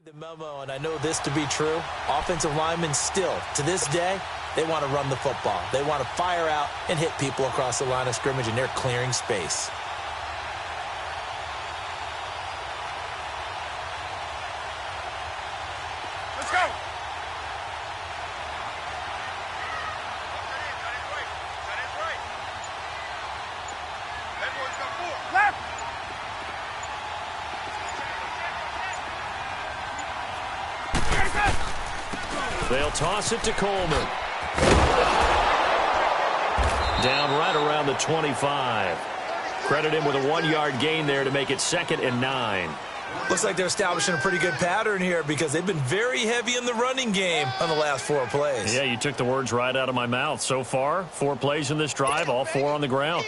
The memo, and I know this to be true. Offensive linemen still, to this day, they want to run the football. They want to fire out and hit people across the line of scrimmage, and they're clearing space. Let's go. Left. They'll toss it to Coleman. Down right around the 25. Credit him with a 1-yard gain there to make it 2nd and 9. Looks like they're establishing a pretty good pattern here because they've been very heavy in the running game on the last 4 plays. Yeah, you took the words right out of my mouth. So far, 4 plays in this drive, all 4 on the ground.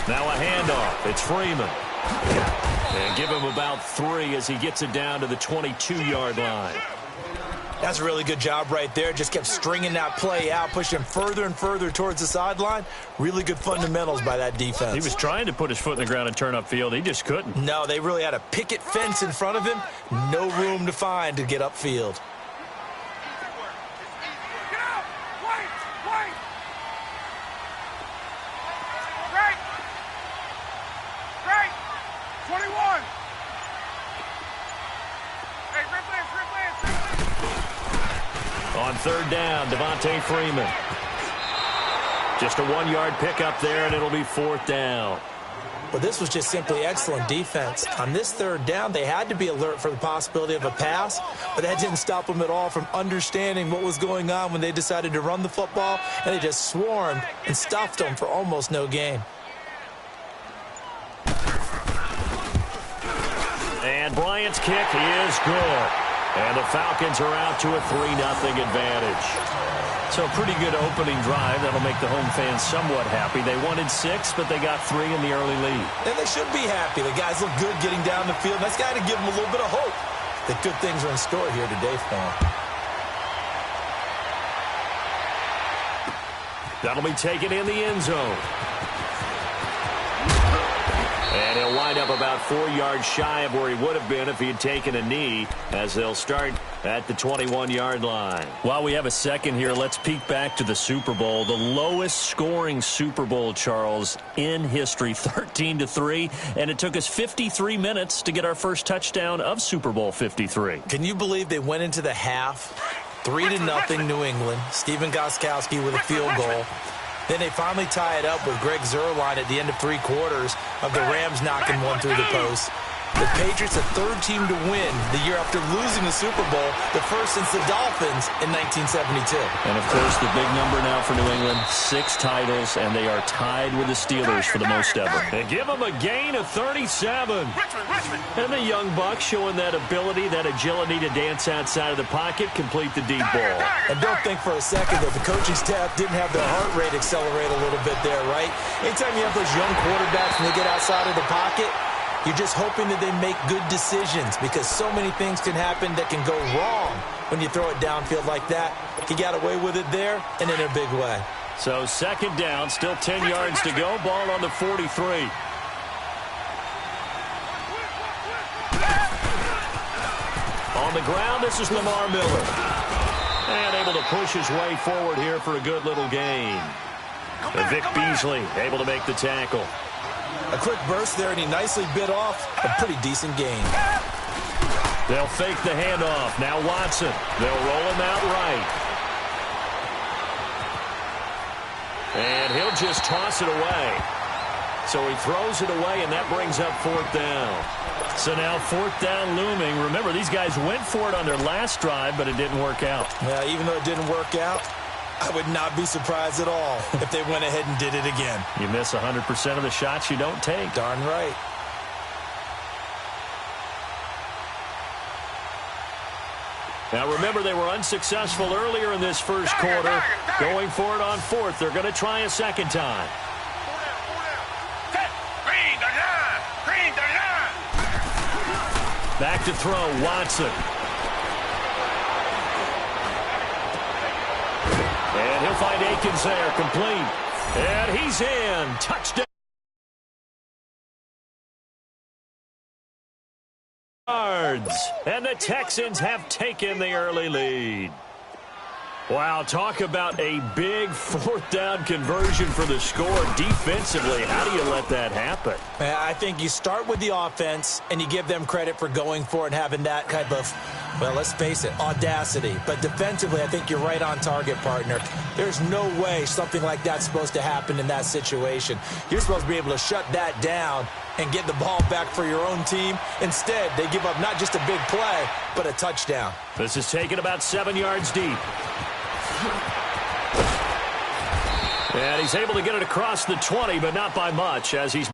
Now a handoff. It's Freeman. And give him about 3 as he gets it down to the 22-yard line. That's a really good job right there. Just kept stringing that play out, pushing him further and further towards the sideline. Really good fundamentals by that defense. He was trying to put his foot in the ground and turn upfield. He just couldn't. No, they really had a picket fence in front of him. No room to find to get upfield. On 3rd down, Devontae Freeman. Just a 1-yard pickup there, and it'll be 4th down. Well, this was just simply excellent defense. On this 3rd down, they had to be alert for the possibility of a pass, but that didn't stop them at all from understanding what was going on when they decided to run the football, and they just swarmed and stuffed them for almost no gain. And Bryant's kick is good. And the Falcons are out to a 3-0 advantage. So a pretty good opening drive. That'll make the home fans somewhat happy. They wanted 6, but they got 3 in the early lead. And they should be happy. The guys look good getting down the field. That's got to give them a little bit of hope that good things are in store here today for them. That'll be taken in the end zone. And he'll wind up about 4 yards shy of where he would have been if he had taken a knee, as they'll start at the 21-yard line. While we have a second here, let's peek back to the Super Bowl. The lowest scoring Super Bowl, Charles, in history, 13-3. And it took us 53 minutes to get our first touchdown of Super Bowl 53. Can you believe they went into the half, 3-0 New England, Stephen Gostkowski with a field goal. Then they finally tie it up with Greg Zuerlein at the end of 3 quarters of the Rams knocking one through the post. The Patriots, a 3rd team to win the year after losing the Super Bowl, the first since the Dolphins in 1972. And, of course, the big number now for New England, 6 titles, and they are tied with the Steelers for the most ever. They give them a gain of 37. And the young Bucks showing that ability, that agility to dance outside of the pocket, complete the deep ball. And don't think for a second that the coaching staff didn't have their heart rate accelerate a little bit there, right? Anytime you have those young quarterbacks and they get outside of the pocket, you're just hoping that they make good decisions because so many things can happen that can go wrong when you throw it downfield like that. He got away with it there and in a big way. So 2nd down, still 10 yards to go. Ball on the 43. On the ground, this is Lamar Miller. And able to push his way forward here for a good little gain. And Vic Beasley able to make the tackle. A quick burst there, and he nicely bit off a pretty decent gain. They'll fake the handoff. Now Watson. They'll roll him out right. And he'll just toss it away. So he throws it away, and that brings up 4th down. So now 4th down looming. Remember, these guys went for it on their last drive, but it didn't work out. Yeah, even though it didn't work out, I would not be surprised at all if they went ahead and did it again. You miss 100% of the shots you don't take. Darn right. Now, remember, they were unsuccessful earlier in this first quarter. Going for it on 4th. They're going to try a second time. Green, Back to throw, Watson. And he'll find Akins there, complete. And he's in. Touchdown. And the Texans have taken the early lead. Wow, talk about a big fourth down conversion for the score defensively. How do you let that happen? I think you start with the offense, and you give them credit for going for it and having that type of, well, let's face it, audacity. But defensively, I think you're right on target, partner. There's no way something like that's supposed to happen in that situation. You're supposed to be able to shut that down and get the ball back for your own team. Instead, they give up not just a big play, but a touchdown. This is taken about 7 yards deep. And he's able to get it across the 20, but not by much, as he's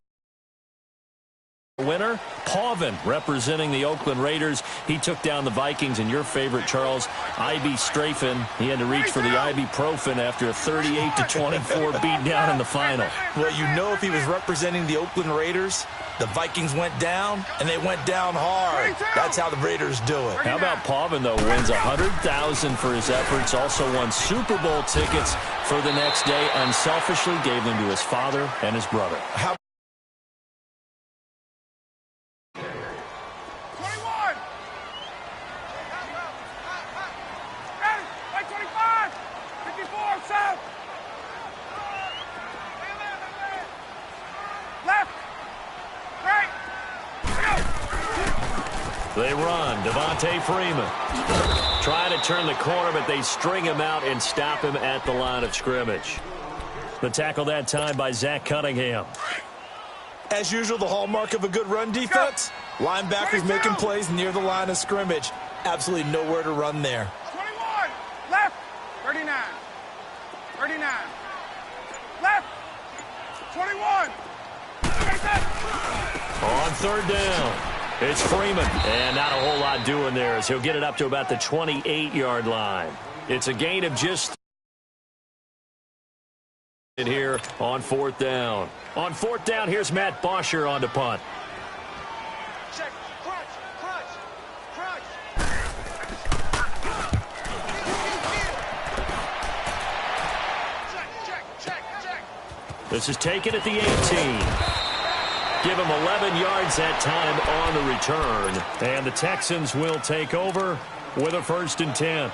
winner. Pavin representing the Oakland Raiders. He took down the Vikings, and your favorite, Charles, IB Strafen. He had to reach for the ibuprofen after a 38-24 beatdown in the final. Well, you know, if he was representing the Oakland Raiders, the Vikings went down, and they went down hard. That's how the Raiders do it. How about Pavin, though, wins $100,000 for his efforts, also won Super Bowl tickets for the next day, unselfishly gave them to his father and his brother. How They run. Devontae Freeman trying to turn the corner, but they string him out and stop him at the line of scrimmage. The tackle that time by Zach Cunningham. As usual, the hallmark of a good run defense, linebackers making plays near the line of scrimmage. Absolutely nowhere to run there. 21, left, 39, 39, left, 21. On third down. It's Freeman, and not a whole lot doing there as he'll get it up to about the 28-yard line. It's a gain of just here on fourth down. On fourth down, here's Matt Bosher on to punt. Check, crunch, crunch, crunch. Check. This is taken at the 18. Give him 11 yards that time on the return. And the Texans will take over with a 1st and 10.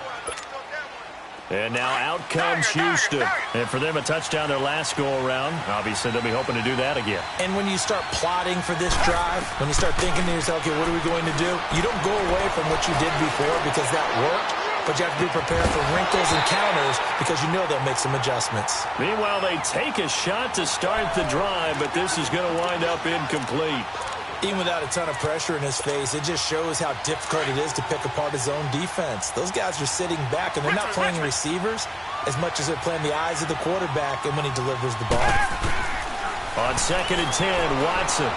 And now out comes Houston. And for them, a touchdown their last go-around. Obviously, they'll be hoping to do that again. And when you start plotting for this drive, when you start thinking to yourself, okay, what are we going to do? You don't go away from what you did before because that worked. But you have to be prepared for wrinkles and counters because you know they'll make some adjustments. Meanwhile, they take a shot to start the drive, but this is going to wind up incomplete. Even without a ton of pressure in his face, it just shows how difficult it is to pick apart his own defense. Those guys are sitting back, and they're not playing receivers as much as they're playing the eyes of the quarterback and when he delivers the ball. On 2nd and 10, Watson.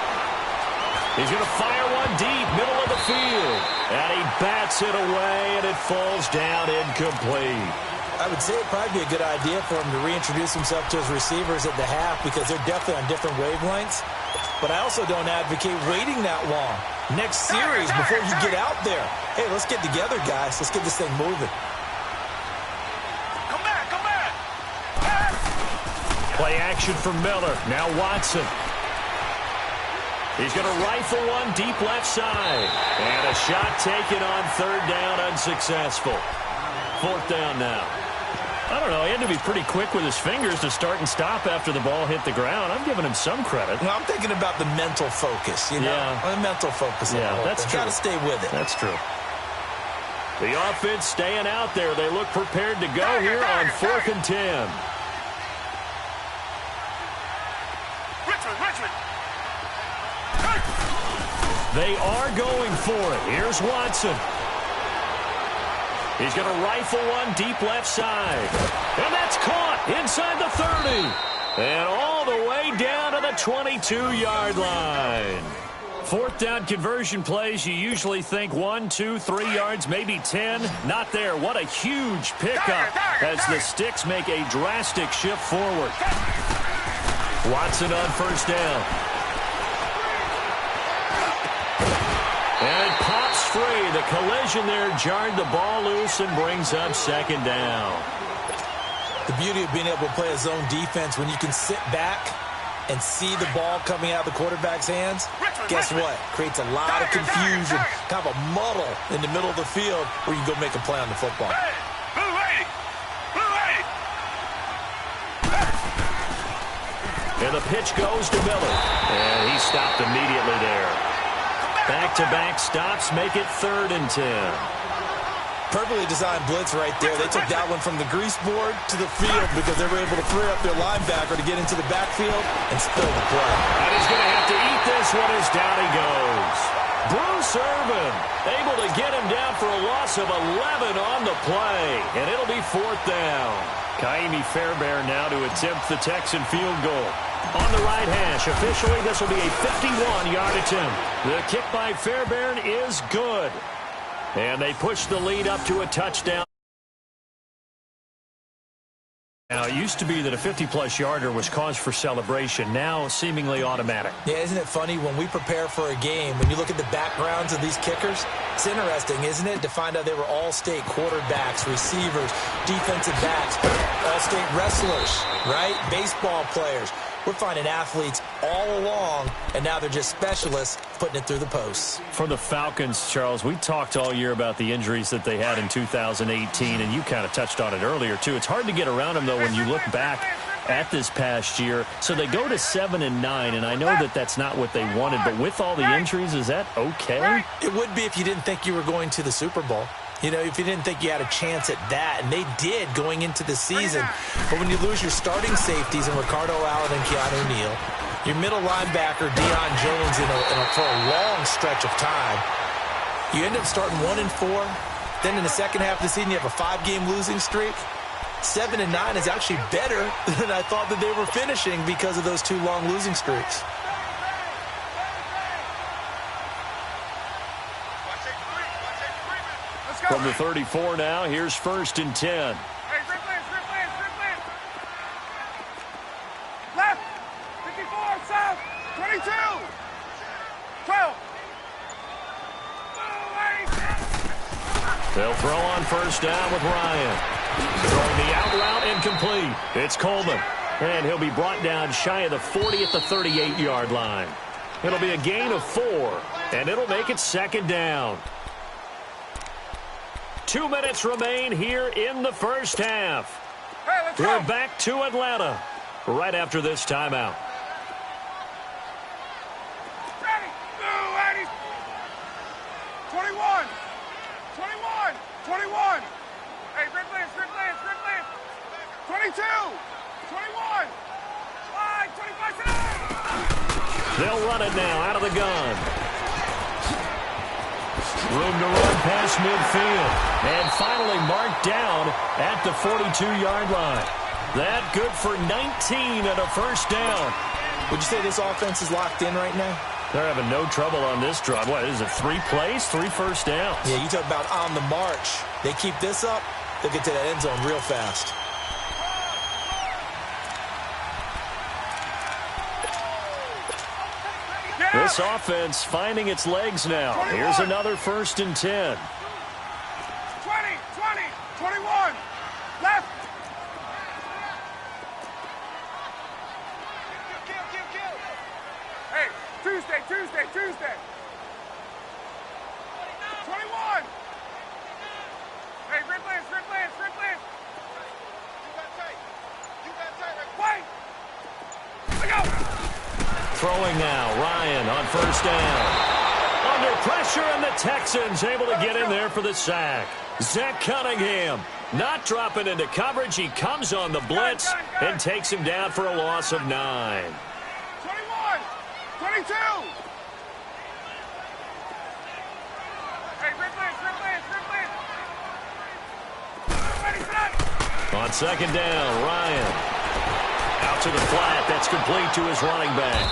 He's going to fire one deep, middle of the field. And he bats it away, and it falls down incomplete. I would say it'd probably be a good idea for him to reintroduce himself to his receivers at the half because they're definitely on different wavelengths. But I also don't advocate waiting that long. Next series, before you get out there, hey, let's get together, guys. Let's get this thing moving. Come back. Play action for Miller. Now Watson. He's going to rifle one deep left side. And a shot taken on third down, unsuccessful. Fourth down now. I don't know. He had to be pretty quick with his fingers to start and stop after the ball hit the ground. I'm giving him some credit. Well, I'm thinking about the mental focus, you know? Yeah. The mental focus. Yeah, that's true. Got to stay with it. That's true. The offense staying out there. They look prepared to go here on 4th and 10. Richmond. They are going for it. Here's Watson. He's going to rifle one deep left side. And that's caught inside the 30. And all the way down to the 22-yard line. Fourth down conversion plays, you usually think 1, 2, 3 yards, maybe 10. Not there. What a huge pickup as the Sticks make a drastic shift forward. Watson on first down. And it pops free. The collision there jarred the ball loose and brings up second down. The beauty of being able to play a zone defense when you can sit back and see the ball coming out of the quarterback's hands, guess what? Creates a lot of confusion, kind of a muddle in the middle of the field where you can go make a play on the football. And the pitch goes to Miller. And he stopped immediately there. Back-to-back stops make it 3rd and 10. Perfectly designed blitz right there. They took that one from the grease board to the field because they were able to free up their linebacker to get into the backfield and spill the play. And he's going to have to eat this one as down he goes. Bruce Irvin able to get him down for a loss of 11 on the play. And it'll be 4th down. Kaimi Fairbairn now to attempt the Texan field goal. On the right hash, officially this will be a 51-yard attempt. The kick by Fairbairn is good. And they push the lead up to a touchdown. Now, it used to be that a 50-plus yarder was cause for celebration. Now, seemingly automatic. Yeah, isn't it funny when we prepare for a game, when you look at the backgrounds of these kickers, it's interesting, isn't it, to find out they were all-state quarterbacks, receivers, defensive backs, all-state wrestlers, right? Baseball players. We're finding athletes all along, and now they're just specialists putting it through the posts. For the Falcons, Charles, we talked all year about the injuries that they had in 2018, and you kind of touched on it earlier, too. It's hard to get around them, though, when you look back at this past year. So they go to 7-9, and I know that that's not what they wanted, but with all the injuries, is that okay? It would be if you didn't think you were going to the Super Bowl. You know, if you didn't think you had a chance at that, and they did going into the season. But when you lose your starting safeties in Ricardo Allen and Keanu Neal, your middle linebacker, Deion Jones, for a long stretch of time, you end up starting 1-4. Then in the second half of the season, you have a 5-game losing streak. 7-9 is actually better than I thought that they were finishing because of those 2 long losing streaks. From the 34 now, here's 1st and 10. Hey, rip left, 54, south, 22, 12. They'll throw on 1st down with Ryan. Throwing the out route incomplete. It's Coleman. And he'll be brought down shy of the 40 at the 38-yard line. It'll be a gain of 4, and it'll make it 2nd down. 2 minutes remain here in the first half. Hey, let's We're go. back to Atlanta right after this timeout. Ready. Ready. 21. 21. 21. Hey, Red Lance. 22. 21. 25. They'll run it now out of the gun. Room to run past midfield. And finally marked down at the 42-yard line. That good for 19 and a 1st down. Would you say this offense is locked in right now? They're having no trouble on this drive. What, is it 3 plays, 3 first downs? Yeah, you talk about on the march. They keep this up, they'll get to that end zone real fast. This offense finding its legs now. Here's another 1st and 10. 20, 21. Left. Hey, Tuesday. 21. Hey, Red Lance. You got tight. Wait. Let go. Throwing now, Ryan on 1st down. Under pressure, and the Texans able to get in there for the sack. Zach Cunningham not dropping into coverage. He comes on the blitz and takes him down for a loss of 9. 21. 22. Hey, Red Lance. Ready, set. On 2nd down, Ryan. Out to the flat. That's complete to his running back.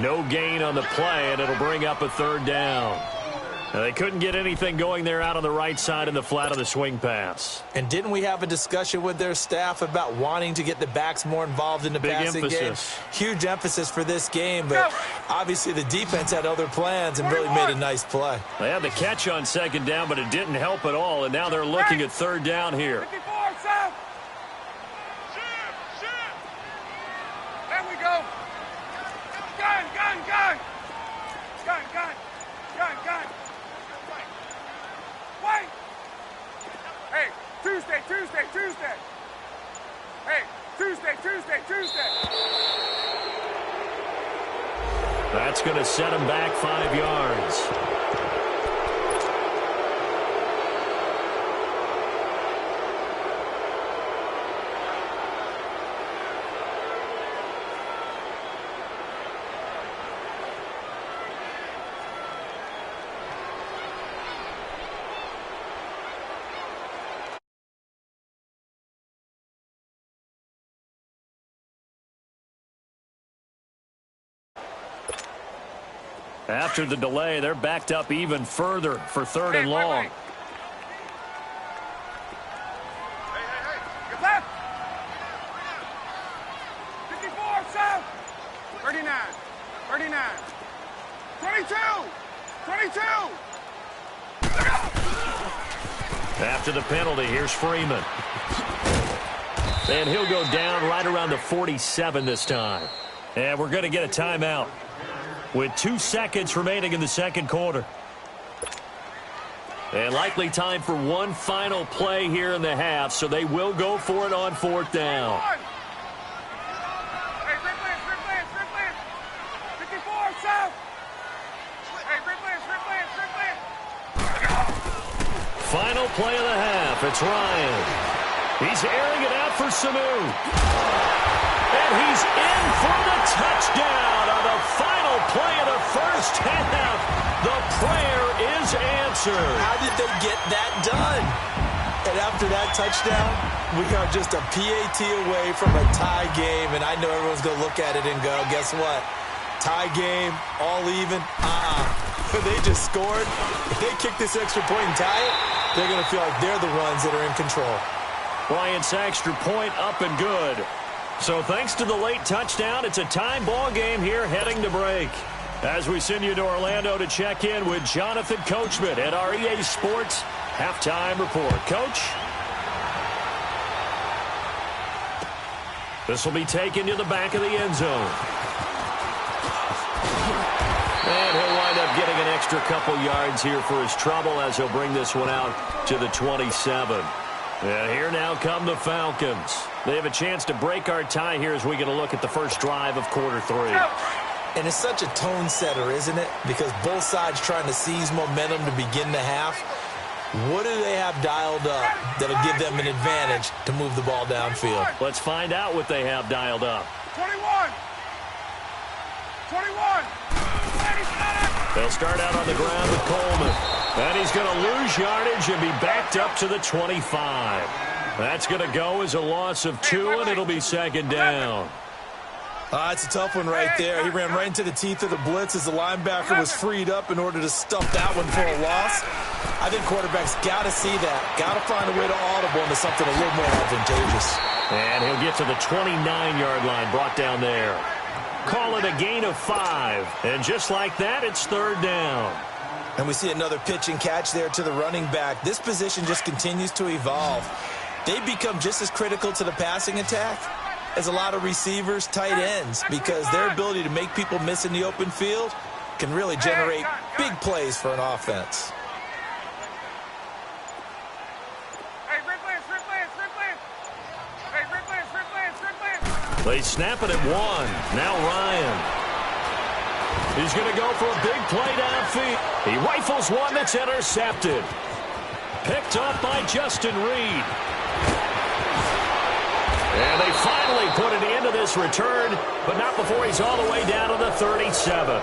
No gain on the play, and it'll bring up a 3rd down. They couldn't get anything going there out on the right side in the flat of the swing pass. And didn't we have a discussion with their staff about wanting to get the backs more involved in the passing game? Huge emphasis for this game, but obviously the defense had other plans and really made a nice play. They had the catch on second down, but it didn't help at all, and now they're looking at third down here. 54, south. There we go. Gun. Wait. Hey, Tuesday. Hey, Tuesday. That's going to set him back 5 yards. After the delay, they're backed up even further for third and long. Hey. Get left. 54, south. 39. 22. After the penalty, here's Freeman. And he'll go down right around the 47 this time. And we're going to get a timeout with 2 seconds remaining in the second quarter. And likely time for one final play here in the half, so they will go for it on fourth down. Hey, Ripley. 54, south. Hey, Ripley. Final play of the half. It's Ryan. He's airing it out for Sanu. And he's in for the touchdown on the final play of the first half. The prayer is answered. How did they get that done? And after that touchdown, we are just a PAT away from a tie game. And I know everyone's going to look at it and go, guess what? Tie game, all even. They just scored. If they kick this extra point and tie it, they're going to feel like they're the ones that are in control. Bryant's extra point up and good. So thanks to the late touchdown, it's a tie ball game here heading to break. As we send you to Orlando to check in with Jonathan Coachman at our EA Sports Halftime Report. Coach? This will be taken to the back of the end zone. And he'll wind up getting an extra couple yards here for his trouble as he'll bring this one out to the 27. And here now come the Falcons. They have a chance to break our tie here as we get a look at the first drive of quarter 3. And it's such a tone setter, isn't it? Because both sides trying to seize momentum to begin the half. What do they have dialed up that'll give them an advantage to move the ball downfield? Let's find out what they have dialed up. 21. They'll start out on the ground with Coleman. And he's going to lose yardage and be backed up to the 25. That's going to go as a loss of 2, and it'll be second down. It's a tough one right there. He ran right into the teeth of the blitz as the linebacker was freed up in order to stuff that one for a loss. I think quarterbacks got to see that. Got to find a way to audible into something a little more advantageous. And he'll get to the 29-yard line, brought down there. Call it a gain of 5. And just like that, it's third down. And we see another pitch and catch there to the running back. This position just continues to evolve. They become just as critical to the passing attack as a lot of receivers, tight ends, because their ability to make people miss in the open field can really generate big plays for an offense. They snap it at 1. Now Ryan. He's going to go for a big play downfield. He rifles one that's intercepted. Picked up by Justin Reed. And they finally put an end to this return, but not before he's all the way down to the 37.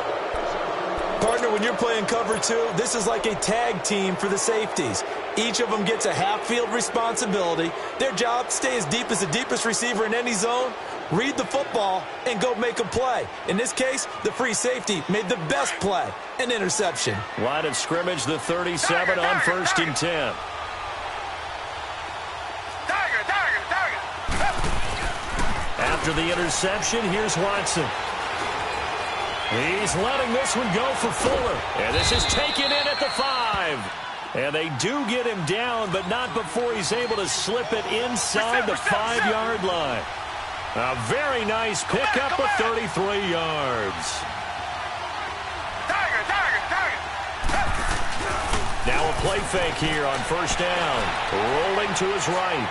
Partner, when you're playing cover 2, this is like a tag team for the safeties. Each of them gets a half-field responsibility. Their job, stay as deep as the deepest receiver in any zone, read the football and go make a play. In this case, the free safety made the best play, an interception. Line of scrimmage, the 37 on 1st and 10. After the interception, here's Watson. He's letting this one go for Fuller. And this is taken in at the 5. And they do get him down, but not before he's able to slip it inside the 5-yard line. A very nice pickup of 33 yards. Now a play fake here on 1st down. Rolling to his right.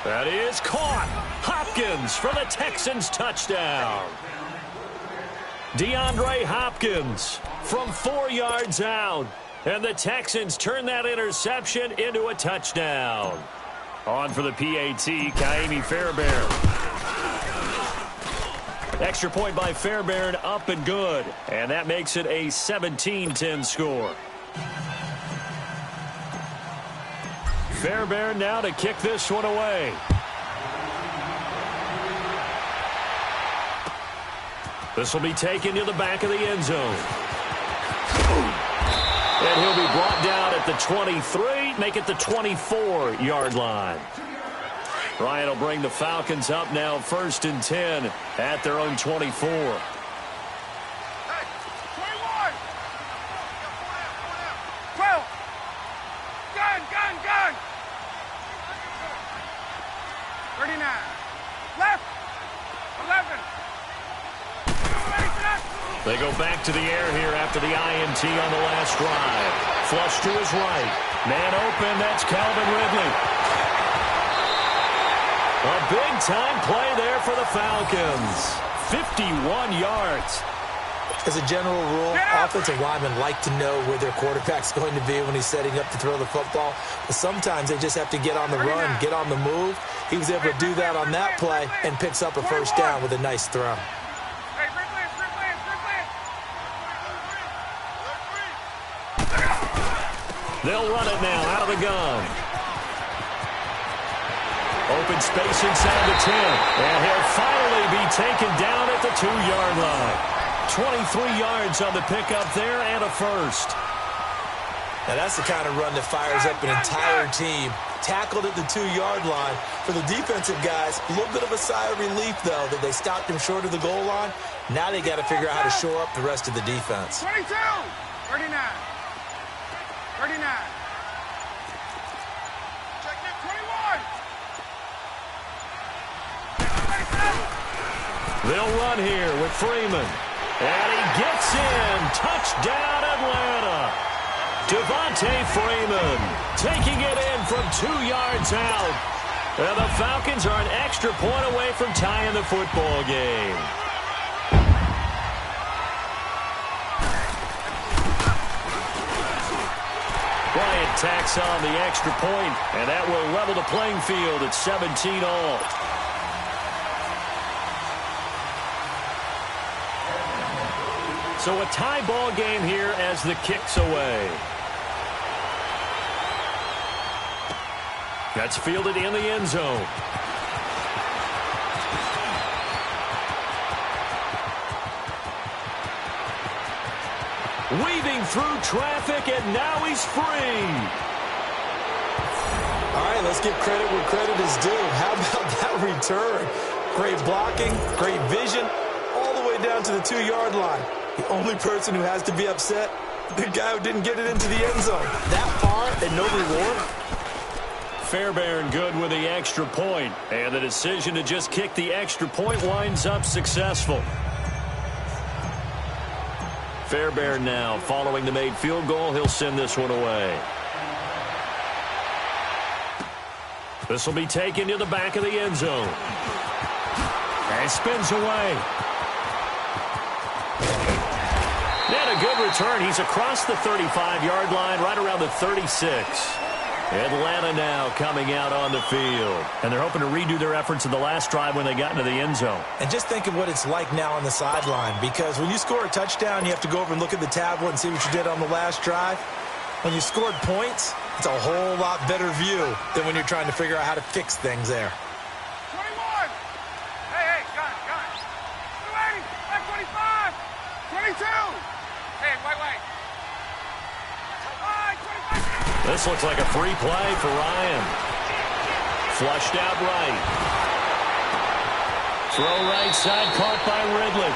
That is caught. Hopkins for the Texans touchdown. DeAndre Hopkins from 4 yards out. And the Texans turn that interception into a touchdown. On for the PAT, Kaimi Fairbairn. Extra point by Fairbairn, up and good. And that makes it a 17-10 score. Fairbairn now to kick this one away. This will be taken to the back of the end zone. And he'll be brought down at the 23, make it the 24-yard line. Ryan will bring the Falcons up now 1st and 10 at their own 24. Hey, 21. 12. Gun. 39. Left. 11. They go back to the air here after the INT on the last drive. Flush to his right. Man open, that's Calvin Ridley. A big-time play there for the Falcons. 51 yards. As a general rule, offensive linemen like to know where their quarterback's going to be when he's setting up to throw the football. But sometimes they just have to get on the run, get on the move. He was able to do that on that play and picks up a 1st down with a nice throw. They'll run it now out of the gun. Open space inside the 10. And he'll finally be taken down at the 2-yard line. 23 yards on the pickup there and a 1st. Now that's the kind of run that fires up an entire team. Tackled at the 2-yard line. For the defensive guys, a little bit of a sigh of relief, though, that they stopped him short of the goal line. Now they got to figure out how to shore up the rest of the defense. 22. 39. 39. Check it, 21. They'll run here with Freeman. And he gets in. Touchdown, Atlanta. Devontae Freeman taking it in from 2 yards out. And the Falcons are an extra point away from tying the football game. Bryant tacks on the extra point, and that will level the playing field at 17 all. So a tie ball game here as the kick's away. That's fielded in the end zone. Weaving through traffic, and now he's free. All right, let's give credit where credit is due. How about that return? Great blocking, great vision, all the way down to the 2-yard line. The only person who has to be upset, the guy who didn't get it into the end zone. That far and no reward? Fairbairn good with the extra point, and the decision to just kick the extra point winds up successful. Fairbairn now, following the made field goal, he'll send this one away. This will be taken to the back of the end zone. And spins away. And a good return. He's across the 35-yard line, right around the 36. Atlanta now coming out on the field. And they're hoping to redo their efforts in the last drive when they got into the end zone. And just think of what it's like now on the sideline, because when you score a touchdown, you have to go over and look at the tablet and see what you did on the last drive. When you scored points, it's a whole lot better view than when you're trying to figure out how to fix things there. 21. This looks like a free play for Ryan. Flushed out right. Throw right side, caught by Ridley.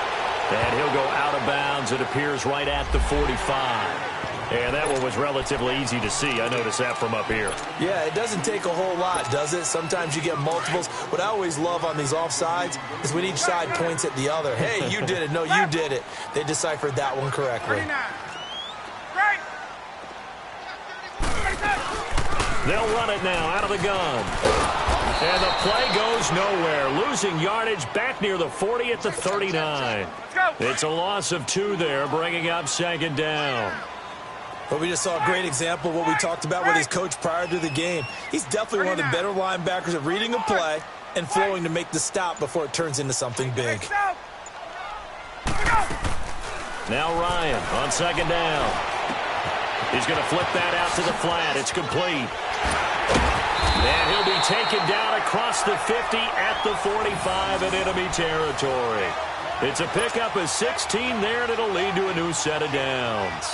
And he'll go out of bounds. It appears right at the 45. And that one was relatively easy to see. I noticed that from up here. Yeah, it doesn't take a whole lot, does it? Sometimes you get multiples. What I always love on these offsides is when each side points at the other. Hey, you did it. No, you did it. They deciphered that one correctly. They'll run it now out of the gun. And the play goes nowhere. Losing yardage back near the 40 at the 39. It's a loss of 2 there, bringing up second down. But we just saw a great example of what we talked about with his coach prior to the game. He's definitely one of the better linebackers at reading a play and flowing to make the stop before it turns into something big. Now Ryan on second down. He's going to flip that out to the flat. It's complete. And he'll be taken down across the 50 at the 45 in enemy territory. It's a pickup of 16 there, and it'll lead to a new set of downs.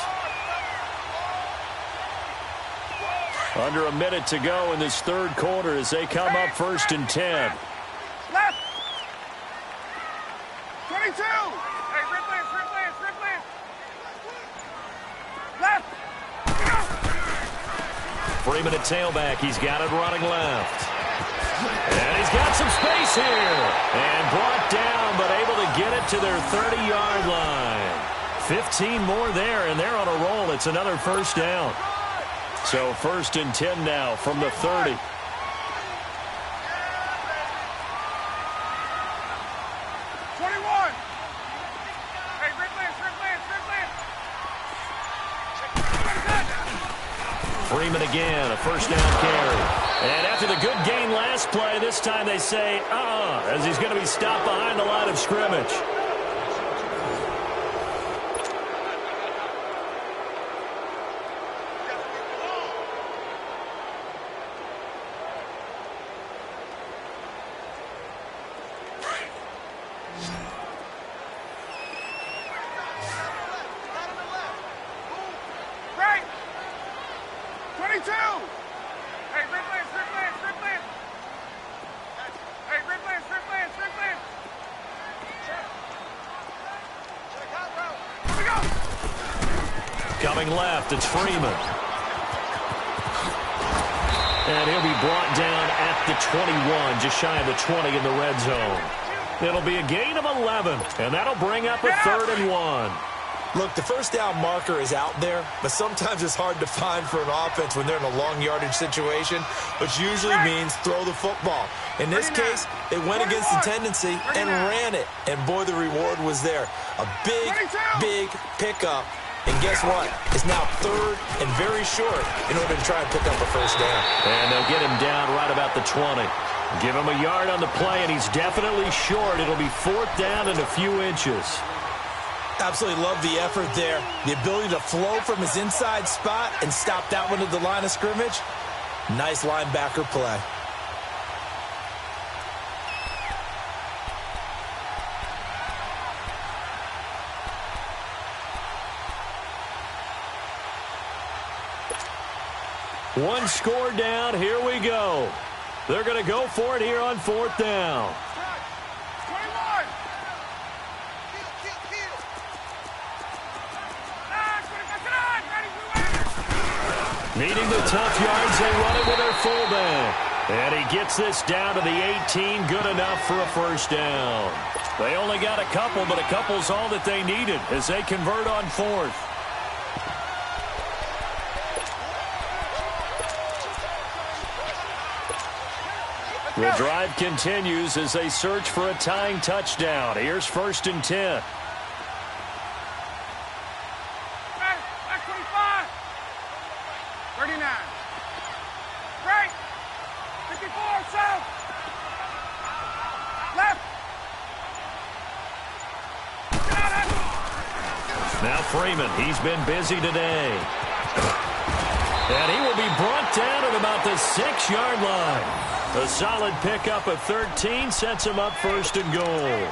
Under a minute to go in this third quarter as they come up 1st and 10. Left. 22. Hey, Ridley. Left. Freeman at tailback. He's got it running left. And he's got some space here. And brought down, but able to get it to their 30-yard line. 15 more there, and they're on a roll. It's another first down. So 1st and 10 now from the 30. 21. Hey, Ridley. Freeman again, a first down carry. And after the good gain last play, this time they say, as he's going to be stopped behind the line of scrimmage. Coming left, it's Freeman. And he'll be brought down at the 21, just shy of the 20 in the red zone. It'll be a gain of 11, and that'll bring up a 3rd and 1. Look, the first down marker is out there, but sometimes it's hard to find for an offense when they're in a long yardage situation, which usually means throw the football. In this case, they went against the tendency and ran it, and boy, the reward was there. A big pickup. And guess what? It's now 3rd and very short in order to try and pick up a first down. And they'll get him down right about the 20. Give him a yard on the play, and he's definitely short. It'll be 4th down and a few inches. Absolutely love the effort there. The ability to flow from his inside spot and stop that one at the line of scrimmage. Nice linebacker play. One score down. Here we go. They're going to go for it here on 4th down. 21. Needing the tough yards, they run it with their fullback. And he gets this down to the 18. Good enough for a first down. They only got a couple, but a couple's all that they needed as they convert on 4th. The drive continues as they search for a tying touchdown. Here's 1st and 10. Back 25. 39. Right. 54. South. Left. Now Freeman, he's been busy today. And he will be brought down at about the 6-yard line. A solid pickup of 13 sets him up 1st and goal.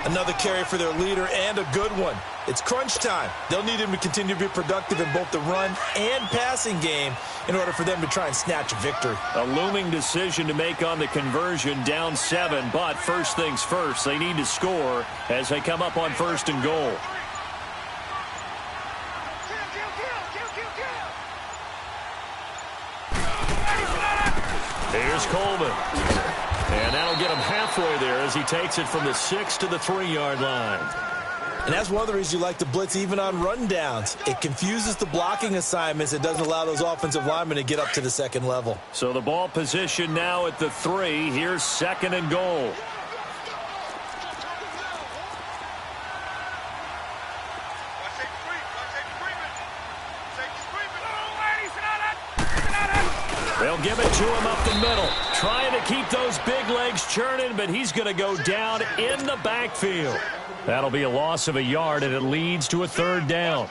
Another carry for their leader and a good one. It's crunch time. They'll need him to continue to be productive in both the run and passing game in order for them to try and snatch a victory. A looming decision to make on the conversion, down 7, but first things first, they need to score as they come up on 1st and goal. Here's Coleman. And that'll get him halfway there as he takes it from the 6 to the 3-yard line. And that's one of the reasons you like to blitz even on rundowns. It confuses the blocking assignments. It doesn't allow those offensive linemen to get up to the second level. So the ball position now at the 3. Here's 2nd and goal. They'll give it to him up the middle. Trying to keep those big legs churning, but he's going to go down in the backfield. That'll be a loss of a yard, and it leads to a 3rd down.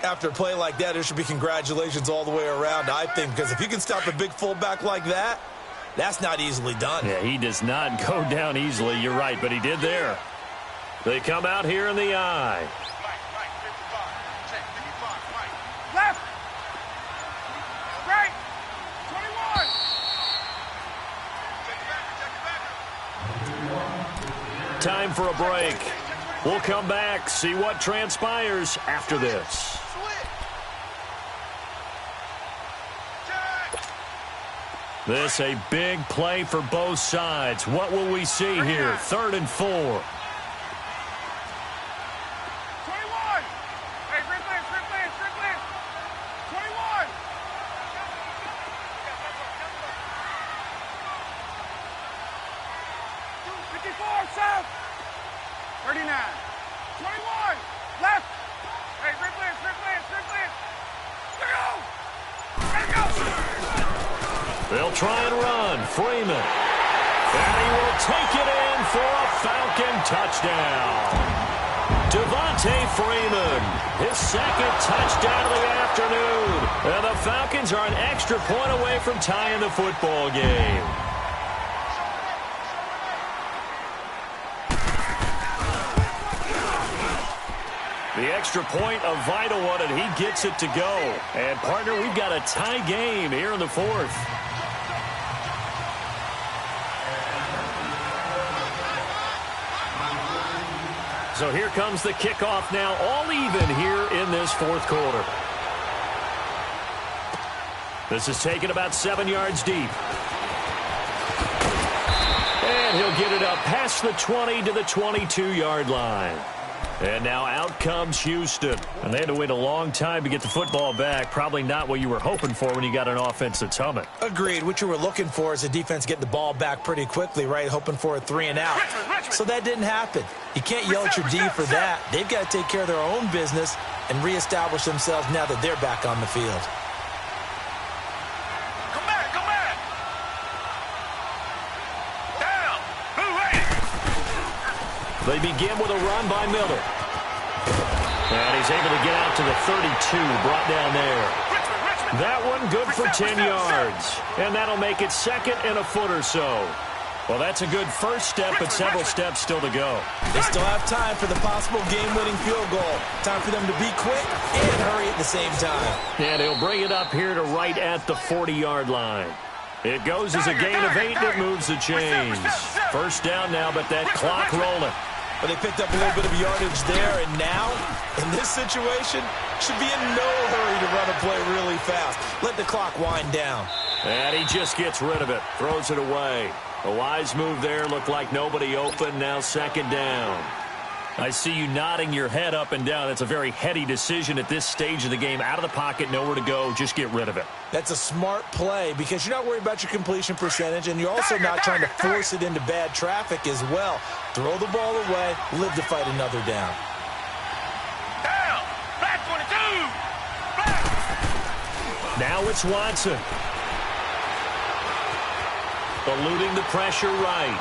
After a play like that, there should be congratulations all the way around, I think, because if you can stop a big fullback like that, that's not easily done. Yeah, he does not go down easily. You're right, but he did there. They come out here in the I. Left. Right. 21. Time for a break. We'll come back, see what transpires after this. This a big play for both sides. What will we see here? 3rd and 4. 21. Hey, Strickland. 21. 54, south. 39. 21. Left. Hey, Strickland. Let go. They'll try and run. Freeman. And he will take it in for a Falcon touchdown. Devontae Freeman, his 2nd touchdown of the afternoon. And the Falcons are an extra point away from tying the football game. The extra point, a vital one, and he gets it to go. And, partner, we've got a tie game here in the 4th. So here comes the kickoff now, all even here in this 4th quarter. This is taken about 7 yards deep. And he'll get it up past the 20 to the 22-yard line. And now out comes Houston. And they had to wait a long time to get the football back. Probably not what you were hoping for when you got an offense that's humming. Agreed. What you were looking for is a defense getting the ball back pretty quickly, right? Hoping for a 3 and out. So that didn't happen. You can't yell at your D for that. They've got to take care of their own business and reestablish themselves now that they're back on the field. Come back. Down. Move it. They begin with a run by Miller. And he's able to get out to the 32, brought down there. That one good for 10 yards. And that'll make it 2nd and a foot or so. Well, that's a good first step, but several steps still to go. They still have time for the possible game-winning field goal. Time for them to be quick and hurry at the same time. And he'll bring it up here to right at the 40-yard line. It goes as a gain of 8, and it moves the chains. First down now, but that clock rolling. But they picked up a little bit of yardage there, and now, in this situation, should be in no hurry to run a play really fast. Let the clock wind down. And he just gets rid of it, throws it away. A wise move there, looked like nobody open, now 2nd down. I see you nodding your head up and down. It's a very heady decision at this stage of the game. Out of the pocket, nowhere to go, just get rid of it. That's a smart play because you're not worried about your completion percentage, and you're also not trying to force it into bad traffic as well. Throw the ball away, live to fight another down. Down. Back 22. Back. Now it's Watson. Eluding the pressure right.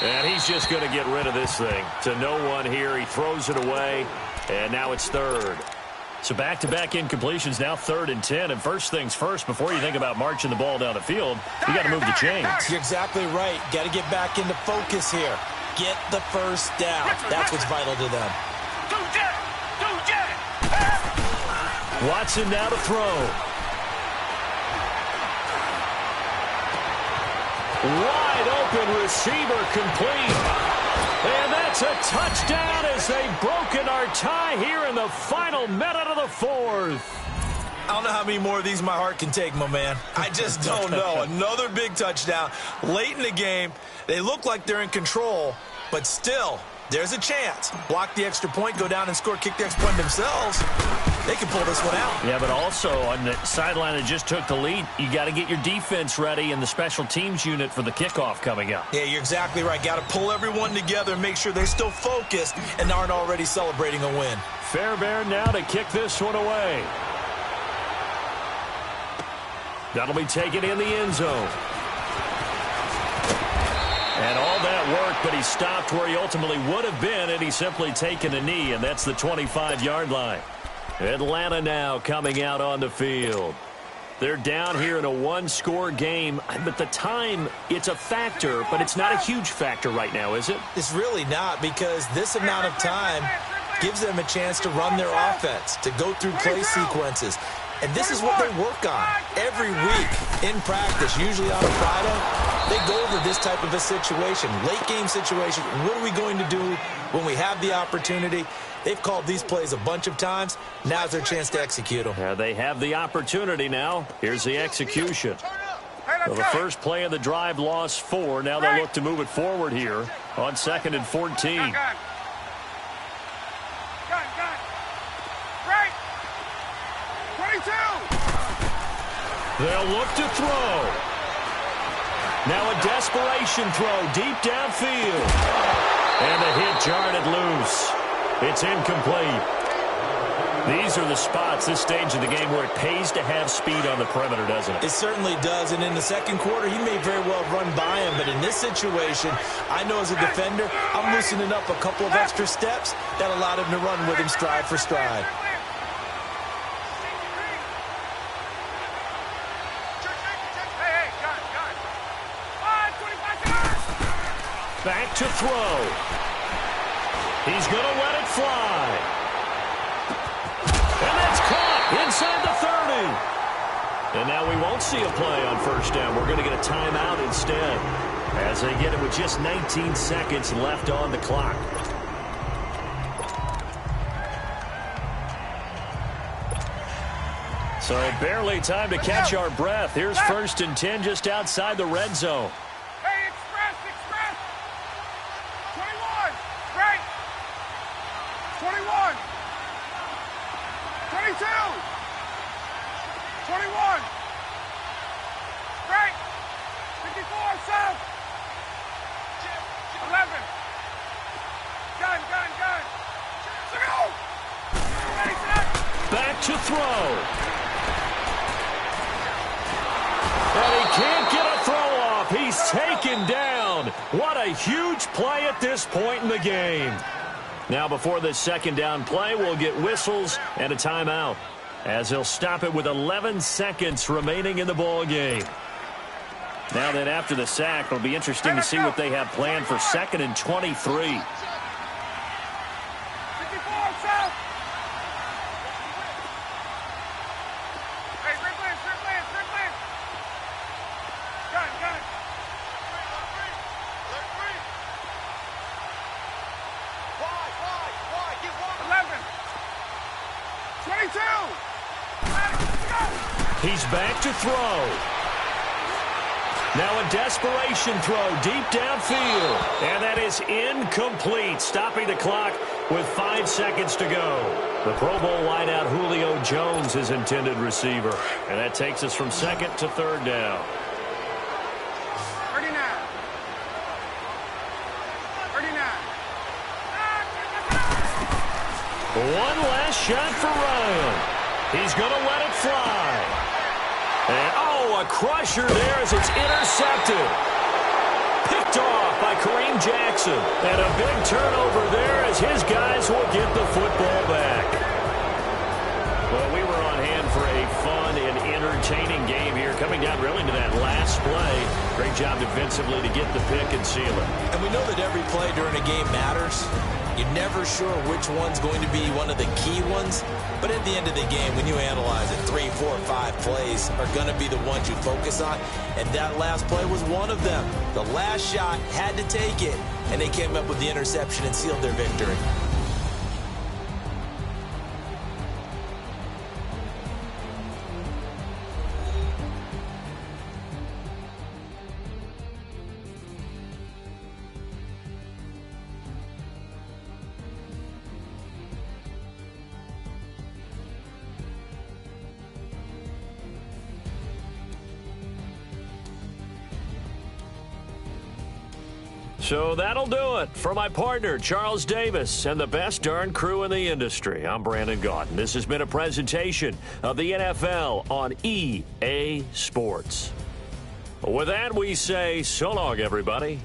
And he's just going to get rid of this thing. To no one here. He throws it away. And now it's 3rd. So back-to-back incompletions, now 3rd and 10. And first things first, before you think about marching the ball down the field, you got to move the chains. You're exactly right. Got to get back into focus here. get the first down. That's what's vital to them. Watson now to throw. Wide open receiver complete. And that's a touchdown as they've broken our tie here in the final minute of the fourth. I don't know how many more of these my heart can take, my man. I just don't know. Another big touchdown. Late in the game, they look like they're in control, but still, there's a chance. Block the extra point, go down and score, kick the extra point themselves. They can pull this one out. Yeah, but also on the sideline that just took the lead, you got to get your defense ready and the special teams unit for the kickoff coming up. Yeah, you're exactly right. Got to pull everyone together and make sure they're still focused and aren't already celebrating a win. Fairbairn now to kick this one away. That'll be taken in the end zone. And all that work, but he stopped where he ultimately would have been, and he's simply taken a knee, and that's the 25-yard line. Atlanta now coming out on the field. They're down here in a one-score game, but the time, it's a factor, but it's not a huge factor right now, is it? It's really not, because this amount of time gives them a chance to run their offense, to go through play sequences. And this is what they work on every week in practice, usually on a Friday. They go over this type of a situation, late-game situation. What are we going to do when we have the opportunity? They've called these plays a bunch of times. Now's their chance to execute them. Yeah, they have the opportunity now. Here's the execution. Well, the first play of the drive lost 4. Now they look to move it forward here on 2nd and 14. They'll look to throw. Now a desperation throw deep downfield. And the hit jarred it loose. It's incomplete. These are the spots, this stage of the game, where it pays to have speed on the perimeter, doesn't it? It certainly does. And in the second quarter, he may very well run by him. But in this situation, I know as a defender, I'm loosening up a couple of extra steps that allowed him to run with him stride for stride. Back to throw. He's going to let it fly. And that's caught inside the 30. And now we won't see a play on first down. We're going to get a timeout instead, as they get it with just 19 seconds left on the clock. So barely time to catch our breath. Here's 1st and 10 just outside the red zone. 11. To throw. And he can't get a throw off. He's taken down. What a huge play at this point in the game. Now before this second down play, we'll get whistles and a timeout, as they'll stop it with 11 seconds remaining in the ball game. Now then, after the sack, it'll be interesting to see what they have planned for 2nd and 23. He's back to throw. Now a desperation throw deep downfield. And that is incomplete, stopping the clock with 5 seconds to go. The Pro Bowl wideout Julio Jones, his intended receiver. And that takes us from 2nd to 3rd down. 39. One last shot for Ryan. He's going to let it fly. And, oh, a crusher there as it's intercepted. Picked off by Kareem Jackson. And a big turnover there as his guys will get the football back. Well, we were on hand for a fun and entertaining game here, coming down really to that last play. Great job defensively to get the pick and seal it. And we know that every play during a game matters. You're never sure which one's going to be one of the key ones. But at the end of the game, when you analyze it, 3, 4, 5 plays are going to be the ones you focus on. And that last play was one of them. The last shot had to take it, and they came up with the interception and sealed their victory. So that'll do it for my partner, Charles Davis, and the best darn crew in the industry. I'm Brandon Gaudin. This has been a presentation of the NFL on EA Sports. With that, we say so long, everybody.